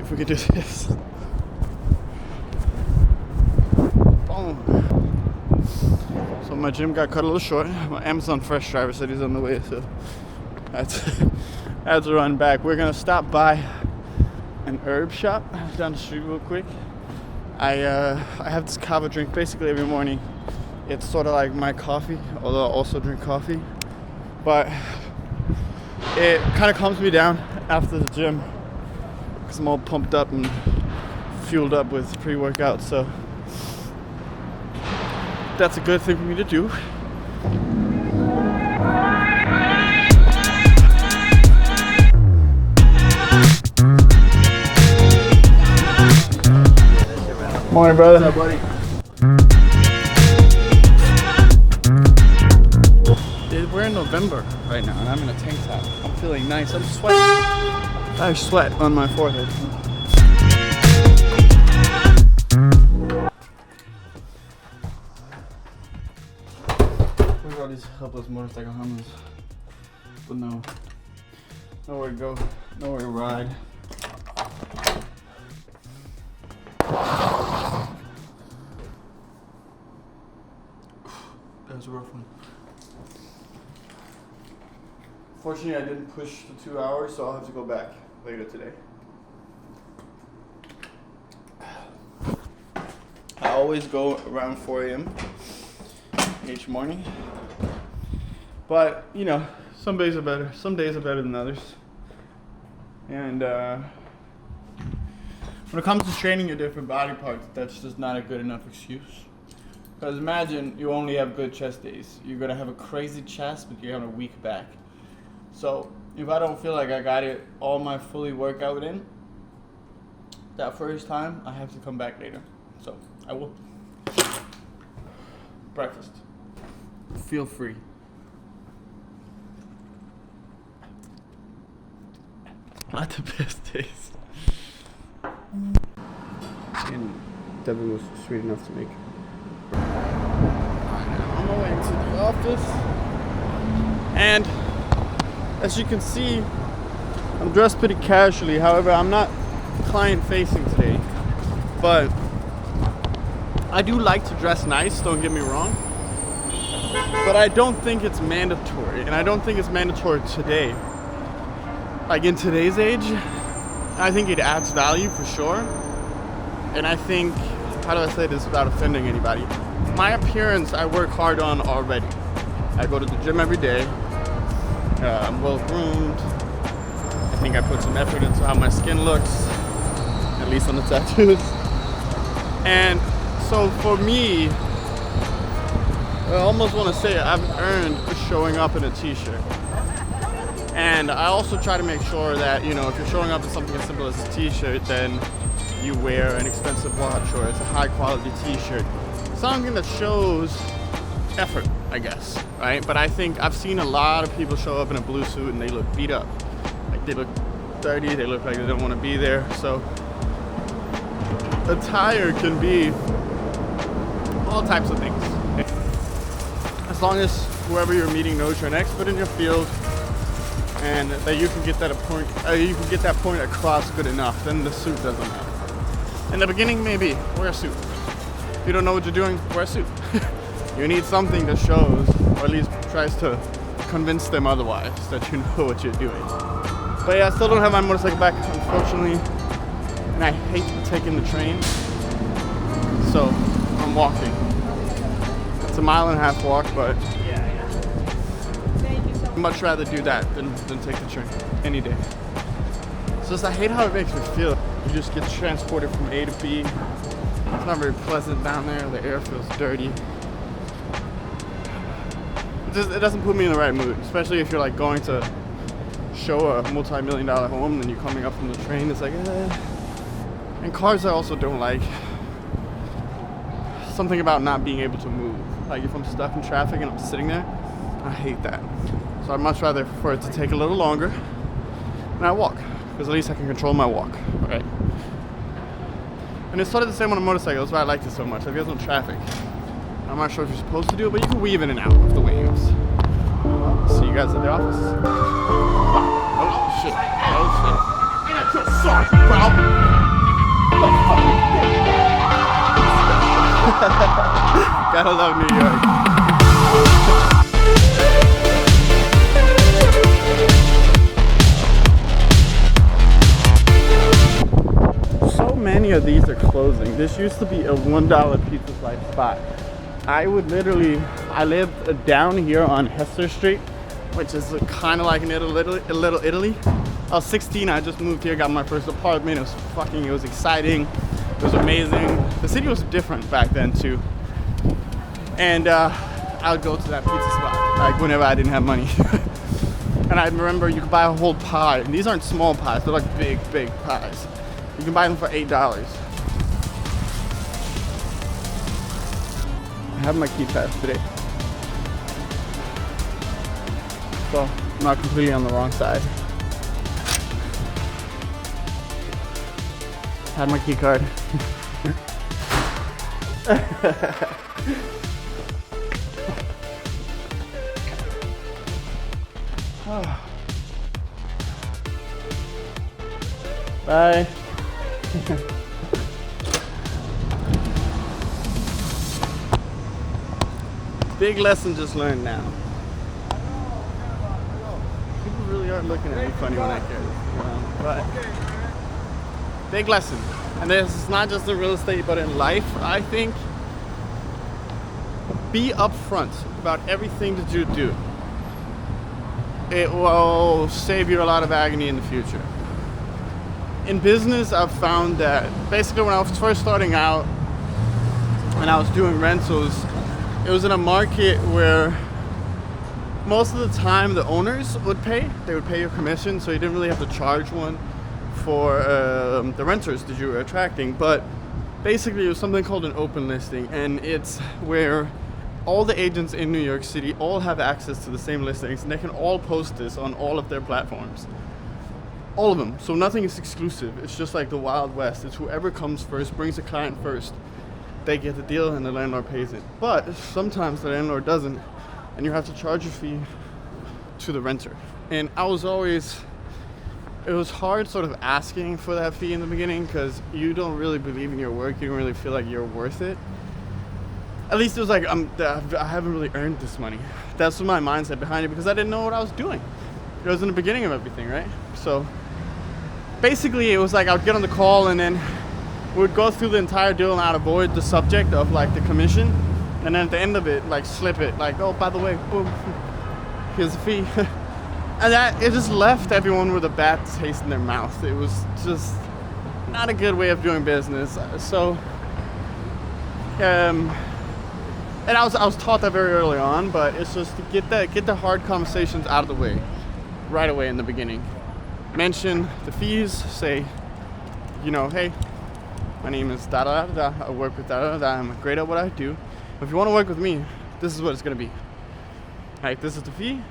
see if we can do this. Boom. So my gym got cut a little short. My Amazon Fresh driver said he's on the way, so I had to run back. We're gonna stop by an herb shop down the street real quick. I have this kava drink basically every morning. It's sort of like my coffee, although I also drink coffee. But it kind of calms me down after the gym because I'm all pumped up and fueled up with pre-workout. So that's a good thing for me to do. Morning, brother. What's up, buddy? We're in November right now, and I'm in a tank top. I'm feeling nice. I'm sweating. I have sweat on my forehead. Look at all these helpless motorcycle hummers. But no. Nowhere to go. Nowhere to ride. That was a rough one. Fortunately, I didn't push the 2 hours, so I'll have to go back later today. I always go around 4 a.m. each morning. But, you know, some days are better. Some days are better than others. And when it comes to training your different body parts, that's just not a good enough excuse. Because imagine you only have good chest days. You're going to have a crazy chest, but you're having a weak back. So if I don't feel like I got it all my fully workout in that first time, I have to come back later. So I will. Breakfast. Feel free. Not the best taste. And Devin was sweet enough to make it. I'm on my way to the office, and as you can see, I'm dressed pretty casually. However, I'm not client facing today, but I do like to dress nice, don't get me wrong, but I don't think it's mandatory, and I don't think it's mandatory today. Like in today's age, I think it adds value for sure, and I think, how do I say this without offending anybody? My appearance, I work hard on already. I go to the gym every day. I'm well groomed. I think I put some effort into how my skin looks, at least on the tattoos. And so for me, I almost want to say I've earned showing up in a t-shirt. And I also try to make sure that, you know, if you're showing up in something as simple as a t-shirt, then you wear an expensive watch or it's a high quality t-shirt. Something that shows effort, I guess, right? But I think I've seen a lot of people show up in a blue suit and they look beat up. Like they look dirty, they look like they don't want to be there. So attire can be all types of things. As long as whoever you're meeting knows you're an expert in your field and that you can get that point across good enough, then the suit doesn't matter. In the beginning, maybe wear a suit. If you don't know what you're doing, wear a suit. You need something that shows, or at least tries to convince them otherwise, that you know what you're doing. But yeah, I still don't have my motorcycle back, unfortunately, and I hate taking the train, so I'm walking. It's a 1.5 mile walk, but I'd much rather do that than take the train any day. It's just, I hate how it makes me feel. You just get transported from A to B. It's not very pleasant down there. The air feels dirty. It doesn't put me in the right mood, especially if you're like going to show a multi-million-dollar home and you're coming up from the train. It's like, And cars I also don't like. Something about not being able to move. Like if I'm stuck in traffic and I'm sitting there, I hate that. So I'd much rather for it to take a little longer and I walk, because at least I can control my walk, right? And it's sort of the same on a motorcycle. That's why I like it so much. Like there's no traffic. I'm not sure if you're supposed to do it, but you can weave in and out of the waves. See you guys at the office. Oh shit. Oh shit. Gotta love New York. So many of these are closing. This used to be a $1 pizza slice spot. I lived down here on Hester Street, which is kind of like a little Italy. I was 16, I just moved here, got my first apartment. It was exciting. It was amazing. The city was different back then too. And I would go to that pizza spot, like whenever I didn't have money. And I remember you could buy a whole pie. And these aren't small pies, they're like big pies. You can buy them for $8. I have my key pass today. So I'm not completely on the wrong side. Had my key card. Bye. Big lesson just learned now. People really are looking at me funny when I carry this around. But big lesson. And this is not just in real estate, but in life, I think. Be upfront about everything that you do. It will save you a lot of agony in the future. In business, I've found that basically when I was first starting out and I was doing rentals, it was in a market where most of the time the owners would pay. They would pay your commission, so you didn't really have to charge one for the renters that you were attracting. But basically it was something called an open listing, and it's where all the agents in New York City all have access to the same listings, and they can all post this on all of their platforms. All of them. So nothing is exclusive. It's just like the Wild West. It's whoever comes first, brings a client first. They get the deal and the landlord pays it. But sometimes the landlord doesn't, and you have to charge a fee to the renter. And it was hard sort of asking for that fee in the beginning because you don't really believe in your work. You don't really feel like you're worth it. At least it was like, I haven't really earned this money. That's my mindset behind it, because I didn't know what I was doing. It was in the beginning of everything, right? So basically it was like I would get on the call and then we would go through the entire deal and I'd avoid the subject of like the commission. And then at the end of it, like slip it, like, oh, by the way, boom, here's the fee. And it just left everyone with a bad taste in their mouth. It was just not a good way of doing business. So, and I was taught that very early on, but it's just to get the hard conversations out of the way, right away in the beginning. Mention the fees, say, hey, my name is da-da-da-da, I work with da-da-da-da, I'm great at what I do. If you want to work with me, this is what it's going to be. All right, this is the fee.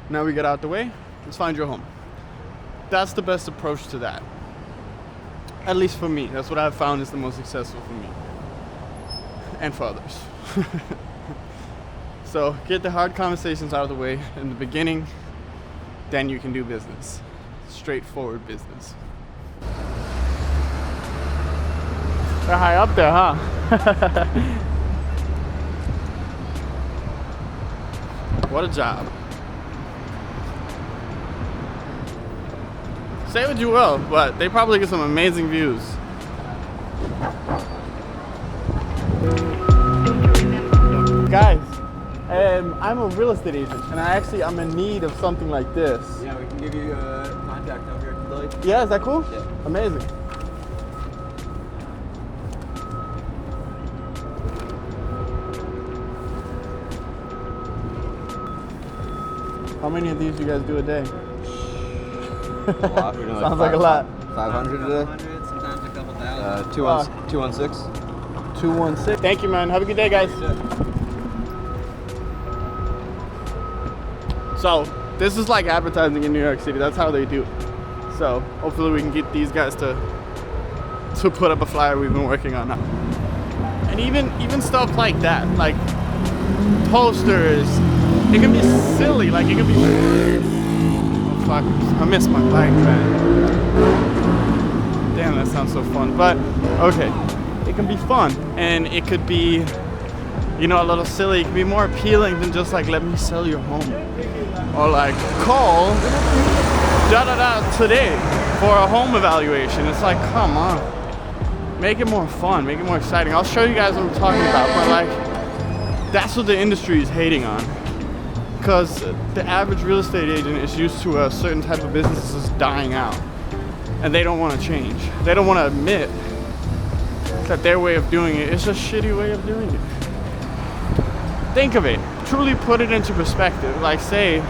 Now we get out the way, let's find your home. That's the best approach to that. At least for me, that's what I've found is the most successful for me. And for others. So get the hard conversations out of the way in the beginning, then you can do business. Straightforward business. They're high up there, huh? What a job. Say what you will, but they probably get some amazing views. Guys, I'm a real estate agent, and I'm in need of something like this. Yeah, we can give you a contact number if you'd like. Yeah, is that cool? Yeah. Amazing. How many of these do you guys do a day? A lot. We're doing Sounds like a lot. 500 a day. 500, sometimes a couple thousand. 216. 216. Thank you, man. Have a good day, guys. So, this is like advertising in New York City. That's how they do. So, hopefully we can get these guys to put up a flyer we've been working on now. And even stuff like that, like posters, it can be silly. Like, it can be... Oh, fuck. I missed my bike, man. Damn, that sounds so fun. But, okay. it can be fun, and it could be, you know, a little silly. It can be more appealing than just like, let me sell your home, or like call today for a home evaluation. It's like, come on, make it more fun, make it more exciting. I'll show you guys what I'm talking about, but like, that's what the industry is hating on, because the average real estate agent is used to a certain type of businesses dying out, and they don't want to change. They don't want to admit that their way of doing it is a shitty way of doing it. Think of it, truly put it into perspective. Like, say,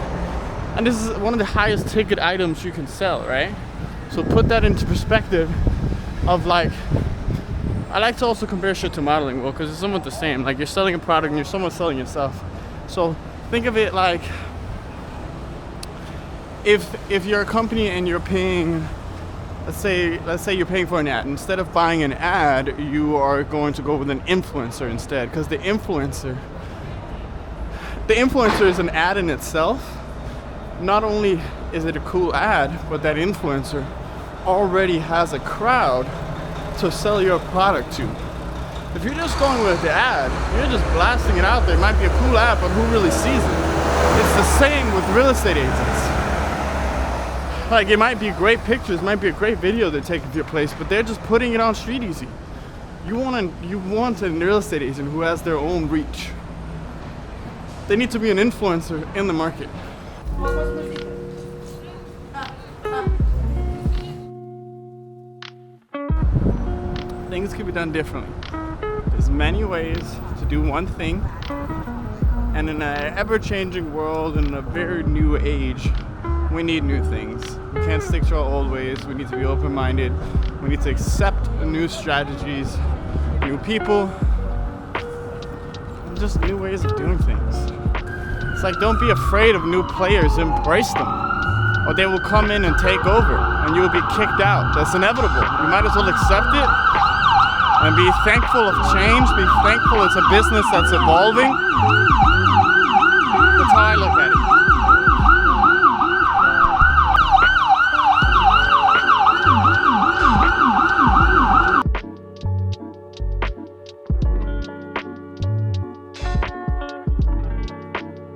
and this is one of the highest ticket items you can sell, right? So put that into perspective of like, I like to also compare shit to modeling, well, because it's somewhat the same. Like, you're selling a product and you're somewhat selling yourself. So think of it like, if you're a company and you're paying, let's say you're paying for an ad. Instead of buying an ad, you are going to go with an influencer instead, because the influencer is an ad in itself. Not only is it a cool ad, but that influencer already has a crowd to sell your product to. If you're just going with the ad, you're just blasting it out there. It might be a cool ad, but who really sees it? It's the same with real estate agents. Like, it might be great pictures, might be a great video they take of your place, but they're just putting it on Street Easy. You want a real estate agent who has their own reach. They need to be an influencer in the market. Things can be done differently. There's many ways to do one thing, and in an ever-changing world, in a very new age, we need new things. We can't stick to our old ways. We need to be open-minded. We need to accept new strategies, new people, and just new ways of doing things. It's like, don't be afraid of new players, embrace them, or they will come in and take over, and you will be kicked out. That's inevitable. You might as well accept it and be thankful of change, be thankful it's a business that's evolving. That's how I look at it.